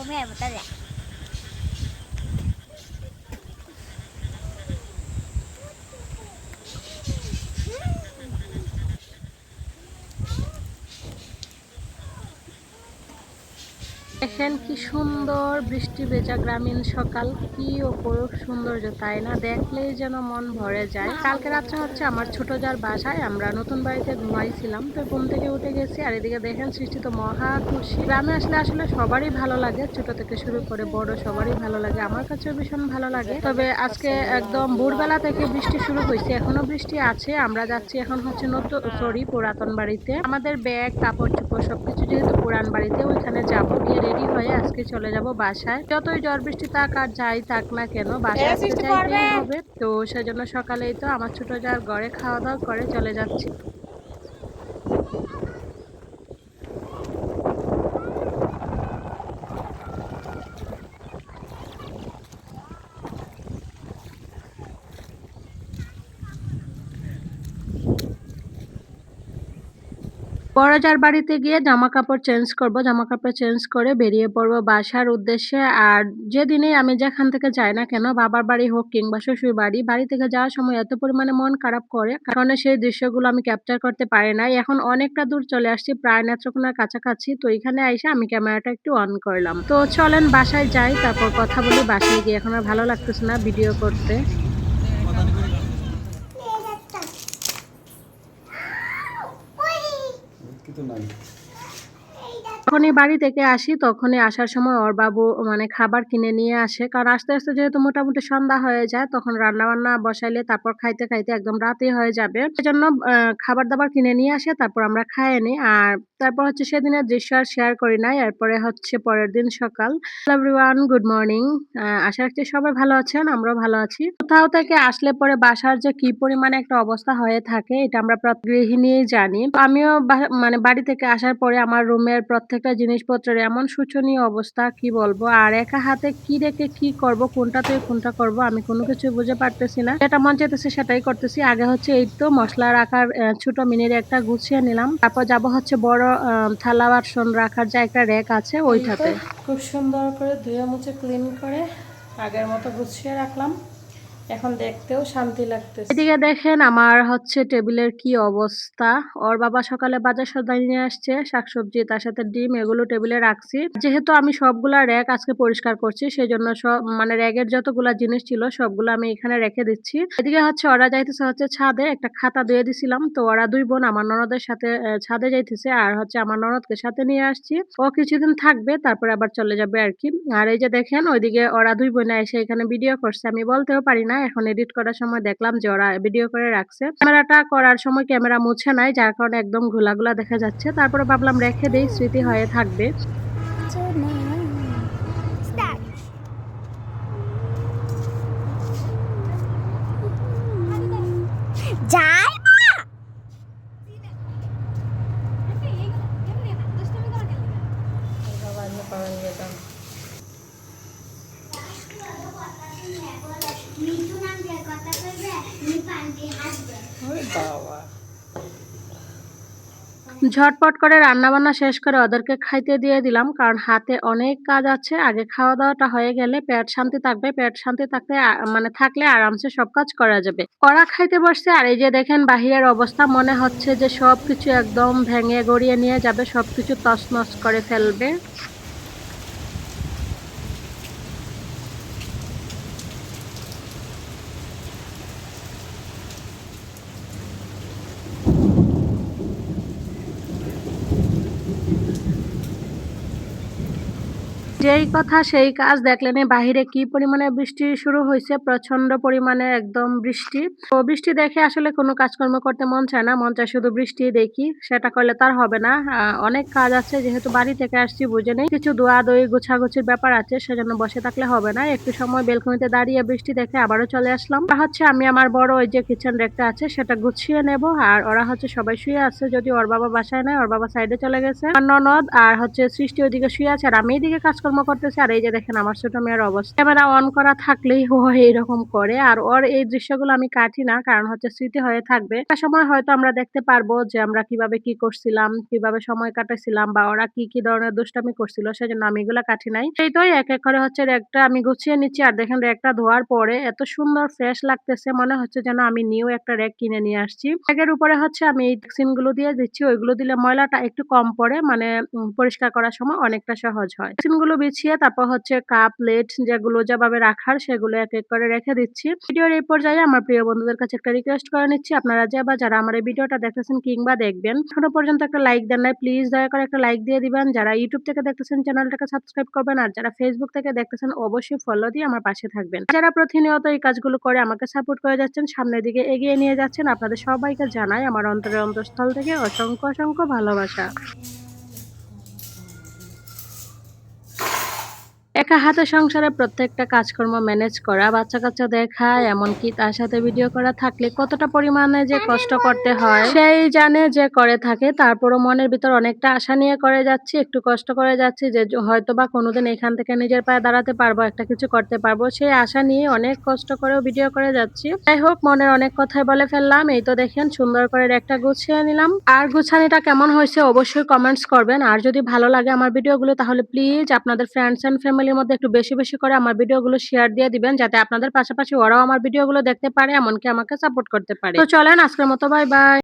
แม่มาตั้งแต่ দেখেন কি সুন্দর বৃষ্টি ভেজা গ্রামীণ সকাল, কি অপরূপ সৌন্দর্য, তাই না? দেখলেই যেন মন ভরে যায়। কালকে রাত্রে হচ্ছে আমার ছোট যার বাসায় আমরা নতুন বাড়িতে ঘুমাইছিলাম, তো ঘুম থেকে উঠে গেছি আর এদিকে দেখেন সৃষ্টি তো মহা খুশি। গ্রামে আসলে আসলে সবারই ভালো লাগে, ছোট থেকে শুরু করে বড় সবারই ভালো লাগে, আমার কাছেও ভীষণ ভালো লাগে। তবে আজকে একদম ভোরবেলা থেকে বৃষ্টি শুরু হয়েছে, এখনো বৃষ্টি আছে। আমরা যাচ্ছি এখন হচ্ছে পুরাতন বাড়িতে। আমাদের ব্যাগ কাপড় চোপড় সবকিছু যেহেতু পুরান বাড়িতে, ওইখানে যাবো, গিয়ে রেডি হয়ে আজকে চলে যাব বাসায়। যতই ঝড় বৃষ্টি থাক আর যাই থাক না কেন, বাসায় আজকে যাইতেই হবে। তো সেজন্য সকালেই তো আমার ছোট যার ঘরে খাওয়া দাওয়া করে চলে যাচ্ছি। বড় যার বাড়িতে গিয়ে জামা কাপড় চেঞ্জ করব, জামা কাপড় চেঞ্জ করে বেরিয়ে পড়বো বাসার উদ্দেশ্যে। আর যেদিনেই আমি যেখান থেকে যাই না কেন, বাবার বাড়ি হোক কিংবা শ্বশুর বাড়ি, বাড়ি থেকে যাওয়ার সময় এত পরিমাণে মন খারাপ করে, কারণ সেই দৃশ্যগুলো আমি ক্যাপচার করতে পারি নাই। এখন অনেকটা দূর চলে আসছি, প্রায় নেত্রকোনার কাছাকাছি। তো এখানে আইসা আমি ক্যামেরাটা একটু অন করলাম। তো চলেন বাসায় যাই, তারপর কথা বলি। বাসায় গিয়ে এখন আর ভালো লাগতেছে না ভিডিও করতে। যখনই বাড়ি থেকে আসি তখনই আসার সময় ওর বাবু মানে খাবার কিনে নিয়ে আসে, কারণ আস্তে আস্তে যেহেতু মোটামুটি সন্ধ্যা হয়ে যায়, তখন রান্না বান্না বসাইলে তারপর খাইতে খাইতে একদম রাতই হয়ে যাবে। সেজন্য খাবার দাবার কিনে নিয়ে আসে, তারপর আমরা খাইয়ে নিই। আর তারপর হচ্ছে সেদিনের দৃশ্য আর শেয়ার করি নাই। এরপরে হচ্ছে পরের দিন সকাল। Hello everyone, good morning. আশা রাখছি সবাই ভালো আছেন, আমরাও ভালো আছি। কোথাও থেকে আসলে পরে বাসার যে কি পরিমাণে একটা অবস্থা হয়ে থাকে, এটা আমরা গৃহিণীই জানি। তো আমিও মানে বাড়ি থেকে আসার পরে আমার রুমের প্রত্যেকটা জিনিসপত্রের এমন শোচনীয় অবস্থা, কি বলবো। আর একা হাতে কি রেখে কি করব, কোনটা থেকে কোনটা করব, আমি কোনো কিছুই বুঝে পারতেছি না। যেটা মন চাইতেছে সেটাই করতেছি। আগে হচ্ছে এই তো মসলা রাখার ছোট মিনির একটা গুছিয়ে নিলাম। তারপর যাব হচ্ছে বড় থালা বাসন রাখার যে একটা র‍্যাক আছে ওইটাতে। খুব সুন্দর করে ধুয়ে মুছে ক্লিন করে আগের মতো গুছিয়ে রাখলাম। এখন দেখতেও শান্তি লাগতেছে। এদিকে দেখেন আমার হচ্ছে টেবিলের কি অবস্থা। ওর বাবা সকালে বাজার সদাই নিয়ে আসছে, শাকসবজি তার সাথে ডিম, এগুলো টেবিলে রাখছি। যেহেতু আমি সবগুলা র‍্যাক আজকে পরিষ্কার করছি, সেজন্য সব মানে র‍্যাকের যতগুলা জিনিস ছিল সবগুলো আমি এখানে রেখে দিচ্ছি। এদিকে হচ্ছে ওরা যাইতেছে হচ্ছে ছাদে, একটা খাতা ধুয়ে দিছিলাম। তো ওরা দুই বোন আমার ননদের সাথে ছাদে যাইতেছে, আর হচ্ছে আমার ননদকে সাথে নিয়ে আসছি। ও কিছুদিন থাকবে, তারপরে আবার চলে যাবে আরকি। আর এই যে দেখেন ওইদিকে ওরা দুই বোনে এসে এখানে ভিডিও করছে। আমি বলতেও পারি না, এখন এডিট করার সময় দেখলাম যে ওরা ভিডিও করে রাখছে। ক্যামেরাটা করার সময় ক্যামেরা মুছে নাই, যার কারণে একদম ঘোলা দেখা যাচ্ছে। তারপরে ভাবলাম রেখে দেই, স্মৃতি হয়ে থাকবে। ঝটপট করে রান্নাবান্না শেষ করে ওদেরকে খাইতে দিয়ে দিলাম, কারণ হাতে অনেক কাজ আছে। আগে খাওয়া দাওয়াটা হয়ে গেলে পেট শান্তি থাকবে, পেট শান্তি থাকলে মানে থাকলে আরামসে সব কাজ করা যাবে। ওরা খাইতে বসছে আর এই যে দেখেন বাহিরের অবস্থা, মনে হচ্ছে যে সবকিছু একদম ভেঙে গড়িয়ে নিয়ে যাবে, সবকিছু তছনছ করে ফেলবে। যেই কথা সেই কাজ, দেখলেনই বাহিরে কি পরিমাণে বৃষ্টি শুরু হইছে, প্রচন্ড পরিমাণে একদম বৃষ্টি। তো বৃষ্টি দেখে আসলে কোনো কাজকর্ম করতে মন চায় না, মন চায় শুধু বৃষ্টি দেখি। সেটা করলে তো আর হবে না। অনেক কাজ আছে, যেহেতু বাড়ি থেকে আসছি বুঝে নেই, কিছু ধোয়াধুয়ি গোছাগুছির ব্যাপার আছে, সেজন্য বসে থাকলে হবে না। একটু সময় বেলকনিতে দাঁড়িয়ে বৃষ্টি দেখে আবারও চলে আসলাম। আর হচ্ছে আমি আমার বড় ওই যে কিচেন রেকটা আছে সেটা গুছিয়ে নেব। আর ওরা হচ্ছে সবাই শুয়ে আছে, যদি ওর বাবা বাসায় নাই, ওর বাবা সাইডে চলে গেছে। আর ননদ আর হচ্ছে সৃষ্টি ওইদিকে শুয়ে আছে, আর আমি এইদিকে কাজকর্ম কাজকর্ম করতেছি আর এই যে দেখেন আমার ছোট মেয়ের অবস্থা। ক্যামেরা অন করা থাকলেই ও এরকম করে। আর ওর এই দৃশ্যগুলো আমি কাটি না। কারণ হচ্ছে স্মৃতি হয়ে থাকবে। একটা সময় হয়তো আমরা দেখতে পারবো যে আমরা কিভাবে কি করছিলাম, কিভাবে সময় কাটাইছিলাম বা ওরা কি ধরনের দুষ্টামি করছিল সেজন্য আমি এগুলা কাটি নাই। এই তো এক করে হচ্ছে র‍্যাকটা আমি গুছিয়ে নিচ্ছি। আর দেখেন র‍্যাকটা ধোয়ার পরে এত সুন্দর ফ্রেশ লাগতেছে মনে হচ্ছে যেন আমি নিউ একটা র‍্যাক কিনে নিয়ে আসছি। র‍্যাকের উপরে হচ্ছে আমি এই ভ্যাকসিনগুলো দিয়ে দিচ্ছি। ওইগুলো দিলে ময়লাটা একটু কম পড়ে মানে পরিষ্কার করার সময় অনেকটা সহজ হয়। ভ্যাকসিনগুলো বিছিয়ে তারপর হচ্ছে কাপ, প্লেট যেগুলো যেভাবে রাখার সেগুলো এক করে রেখে দিচ্ছি। ভিডিওর এই পর্যায়ে আমার প্রিয় বন্ধুদের কাছে একটা রিকোয়েস্ট করে নিচ্ছি। আপনারা যারা আমার এই ভিডিওটা দেখতেছেন কিংবা দেখবেন, এখনো পর্যন্ত একটা লাইক দেন নাই, প্লিজ দয়া করে একটা লাইক দিয়ে দিবেন। যারা YouTube থেকে দেখতেছেন চ্যানেলটাকে সাবস্ক্রাইব করবেন। আর যারা Facebook থেকে দেখতেছেন অবশ্যই ফলো দিয়ে আমার পাশে থাকবেন। যারা প্রতিনিয়ত এই কাজগুলো করে আমাকে সাপোর্ট করে যাচ্ছেন, সামনের দিকে এগিয়ে নিয়ে যাচ্ছেন, আপনাদের সবাইকে জানাই আমার অন্তরের অন্তঃস্থল থেকে অসংখ্য ভালোবাসা। একা হাতে সংসারে প্রত্যেকটা কাজকর্ম ম্যানেজ করা, বাচ্চা-কাচ্চা দেখা, এমনকি তার সাথে ভিডিও করা থাকলে কতটা পরিমাণে যে কষ্ট করতে হয়, সেই জানে যে করে থাকে। তারপরও মনের ভিতর অনেকটা আশা নিয়ে করে যাচ্ছি, একটু কষ্ট করে যাচ্ছি যে হয়তোবা কোনোদিন এখান থেকে নিজের পায়ে দাঁড়াতে পারবো, একটা কিছু করতে পারবো। সেই আশা নিয়ে অনেক কষ্ট করেও ভিডিও করে যাচ্ছি। যাই হোক, মনের অনেক কথাই বলে ফেললাম। এই তো দেখেন সুন্দর করে একটা গুছিয়ে নিলাম। আর গুছানিটা কেমন হয়েছে অবশ্যই কমেন্টস করবেন। আর যদি ভালো লাগে আমার ভিডিওগুলো তাহলে প্লিজ আপনাদের ফ্রেন্ডস এন্ড ফ্যামিলির মধ্যে একটু বেশি করে আমার ভিডিওগুলো শেয়ার দিয়ে দিবেন যাতে আপনাদের পাশাপাশি ওরাও আমার ভিডিওগুলো দেখতে পারে এমনকি আমাকে সাপোর্ট করতে পারে। তো চলেন আজকের মতো বাই বাই।